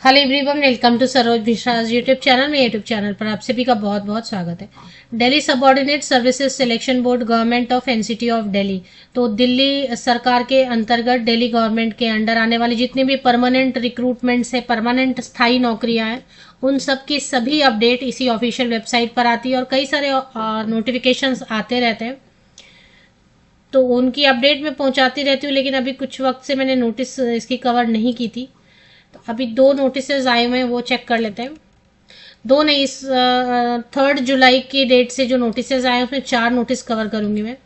Hello everyone, welcome to Saroj Mishra YouTube channel में। YouTube channel पर आप सभी का बहुत बहुत स्वागत है। Delhi subordinate services selection board government of NCT of Delhi, तो दिल्ली सरकार के अंतर्गत दिल्ली गवर्नमेंट के अंडर आने वाली जितनी भी परमानेंट रिक्रूटमेंट से परमानेंट स्थायी नौकरियां हैं, उन सब की सभी अपडेट इसी ऑफिशियल वेबसाइट पर आती है और कई सारे नोटिफिकेशंस आते रहते हैं, तो उनकी अपडेट मैं पहुंचाती रहती हूँ। लेकिन अभी कुछ वक्त से मैंने नोटिस इसकी कवर नहीं की थी, तो अभी 2 नोटिसेज आए हुए हैं, वो चेक कर लेते हैं। 2 नहीं, इस 3 जुलाई की डेट से जो नोटिसेज आए हैं उसमें 4 नोटिस कवर करूंगी मैं,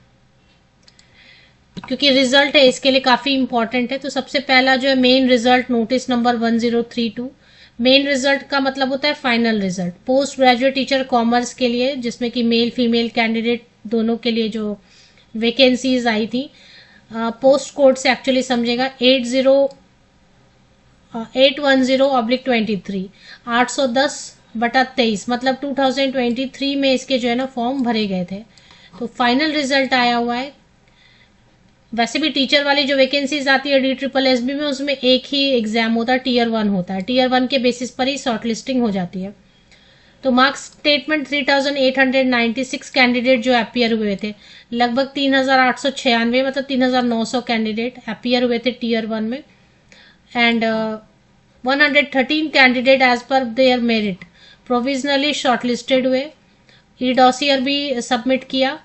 क्योंकि रिजल्ट है इसके लिए काफ़ी इंपॉर्टेंट है। तो सबसे पहला जो है main result notice number 1032। Main result का मतलब होता है final result. Post graduate teacher commerce के लिए, जिसमें कि मेल फीमेल कैंडिडेट दोनों के लिए जो वैकेंसीज आई थी, पोस्ट कोड से एक्चुअली समझेगा 810/23, 810/23, मतलब 2023 में इसके जो है ना फॉर्म भरे गए थे। तो फाइनल रिजल्ट आया हुआ है। वैसे भी टीचर वाली जो वैकेंसीज आती है DSSB में, उसमें एक ही एग्जाम होता है, Tier 1 होता है। Tier 1 के बेसिस पर ही शॉर्ट लिस्टिंग हो जाती है। तो मार्क्स स्टेटमेंट 3896 कैंडिडेट जो अपियर हुए थे, लगभग 3896, मतलब 3900 कैंडिडेट अपियर हुए थे Tier 1 में, and 113 candidate as per their merit provisionally shortlisted हुए। ई डॉसियर भी सबमिट किया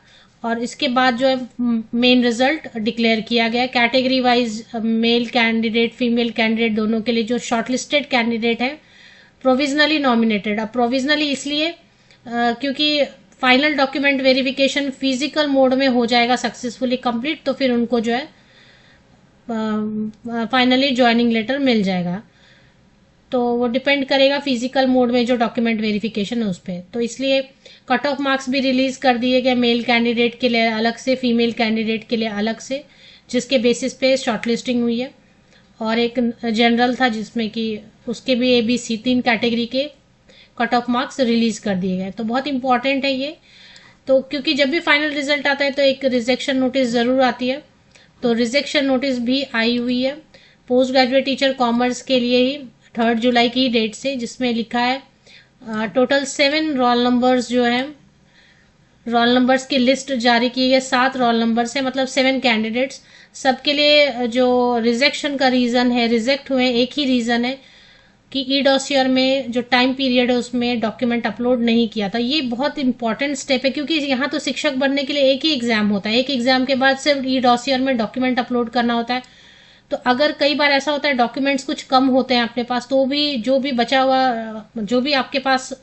और इसके बाद जो है मेन रिजल्ट डिक्लेयर किया गया। Category wise male candidate female candidate दोनों के लिए जो शॉर्टलिस्टेड कैंडिडेट है प्रोविजनली नॉमिनेटेड। अब प्रोविजनली इसलिए क्योंकि final document verification physical mode में हो जाएगा सक्सेसफुली कंप्लीट, तो फिर उनको जो है फाइनली ज्वाइनिंग लेटर मिल जाएगा। तो वो डिपेंड करेगा फिजिकल मोड में जो डॉक्यूमेंट वेरिफिकेशन है उस पर। तो इसलिए कट ऑफ मार्क्स भी रिलीज कर दिए गए, मेल कैंडिडेट के लिए अलग से, फीमेल कैंडिडेट के लिए अलग से, जिसके बेसिस पे शॉर्टलिस्टिंग हुई है। और एक जनरल था जिसमें कि उसके भी ABC 3 कैटेगरी के कट ऑफ मार्क्स रिलीज कर दिए गए। तो बहुत इंपॉर्टेंट है ये। तो क्योंकि जब भी फाइनल रिजल्ट आता है तो एक रिजेक्शन नोटिस जरूर आती है, तो रिजेक्शन नोटिस भी आई हुई है पोस्ट ग्रेजुएट टीचर कॉमर्स के लिए ही 3 जुलाई की डेट से, जिसमें लिखा है टोटल 7 रोल नंबर्स जो है, रोल नंबर्स की लिस्ट जारी की है। 7 रोल नंबर्स है, मतलब 7 कैंडिडेट्स। सबके लिए जो रिजेक्शन का रीजन है, रिजेक्ट हुए, एक ही रीजन है कि ई डॉसियर में जो टाइम पीरियड है उसमें डॉक्यूमेंट अपलोड नहीं किया था। ये बहुत इंपॉर्टेंट स्टेप है, क्योंकि यहाँ तो शिक्षक बनने के लिए एक ही एग्जाम होता है, एक एग्जाम के बाद सिर्फ ई डॉसियर में डॉक्यूमेंट अपलोड करना होता है। तो अगर कई बार ऐसा होता है डॉक्यूमेंट्स कुछ कम होते हैं अपने पास, तो भी जो भी बचा हुआ, जो भी आपके पास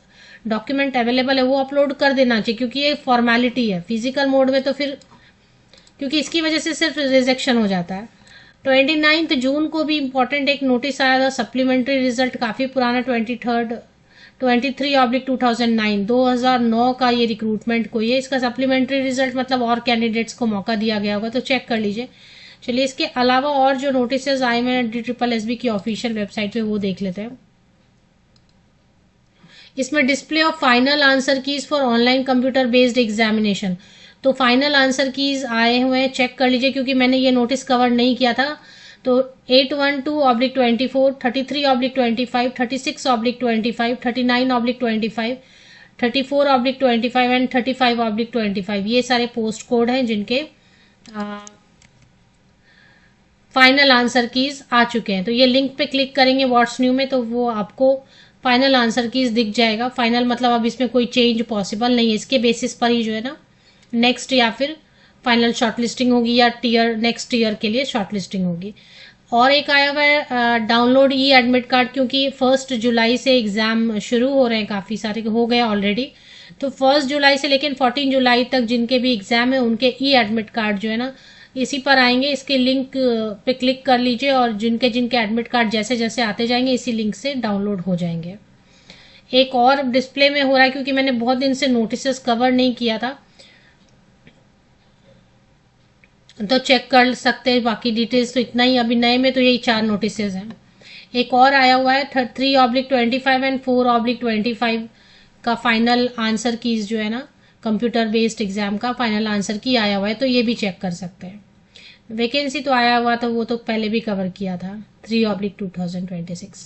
डॉक्यूमेंट अवेलेबल है वो अपलोड कर देना चाहिए, क्योंकि ये फॉर्मेलिटी है। फिजिकल मोड में तो फिर, क्योंकि इसकी वजह से सिर्फ रिजेक्शन हो जाता है। 29 जून को भी इंपॉर्टेंट एक नोटिस आया था, सप्लीमेंट्री रिजल्ट काफ़ी पुराना, 23/2009 2009 का ये रिक्रूटमेंट कोई है। इसका सप्लीमेंट्री रिजल्ट मतलब और कैंडिडेट्स को मौका दिया गया होगा, तो चेक कर लीजिए। चलिए, इसके अलावा और जो नोटिसेज आए हुए हैं DSSB की ऑफिशियल वेबसाइट पे, वो देख लेते हैं। इसमें display of final answer keys for online computer based examination, तो फाइनल आंसर कीज आए हुए हैं, चेक कर लीजिए, क्योंकि मैंने ये नोटिस कवर नहीं किया था। तो 812/24, 33/25, 36/25, 39/25, 34/25 एंड 35/25, ये सारे पोस्ट कोड हैं जिनके फाइनल आंसर कीज आ चुके हैं। तो ये लिंक पे क्लिक करेंगे व्हाट्स न्यू में, तो वो आपको फाइनल आंसर कीज दिख जाएगा। फाइनल मतलब अब इसमें कोई चेंज पॉसिबल नहीं है, इसके बेसिस पर ही जो है ना नेक्स्ट या फिर फाइनल शॉर्टलिस्टिंग होगी, या नेक्स्ट ईयर के लिए शॉर्टलिस्टिंग होगी। और एक आया हुआ है डाउनलोड ई एडमिट कार्ड, क्योंकि 1 जुलाई से एग्जाम शुरू हो रहे हैं, काफ़ी सारे हो गए ऑलरेडी। तो 1 जुलाई से लेकिन 14 जुलाई तक जिनके भी एग्जाम है उनके ई एडमिट कार्ड जो है ना इसी पर आएंगे। इसके लिंक पे क्लिक कर लीजिए और जिनके जिनके एडमिट कार्ड जैसे जैसे आते जाएंगे इसी लिंक से डाउनलोड हो जाएंगे। एक और डिस्प्ले में हो रहा है, क्योंकि मैंने बहुत दिन से नोटिसेस कवर नहीं किया था, तो चेक कर सकते हैं। बाकी डिटेल्स तो इतना ही, अभी नए में तो यही 4 नोटिसेस हैं। एक और आया हुआ है 3/25 एंड 4/25 का फाइनल आंसर कीज जो है ना, कंप्यूटर बेस्ड एग्जाम का फाइनल आंसर की आया हुआ है, तो ये भी चेक कर सकते हैं। वैकेंसी तो आया हुआ था, वो तो पहले भी कवर किया था, 3/2026।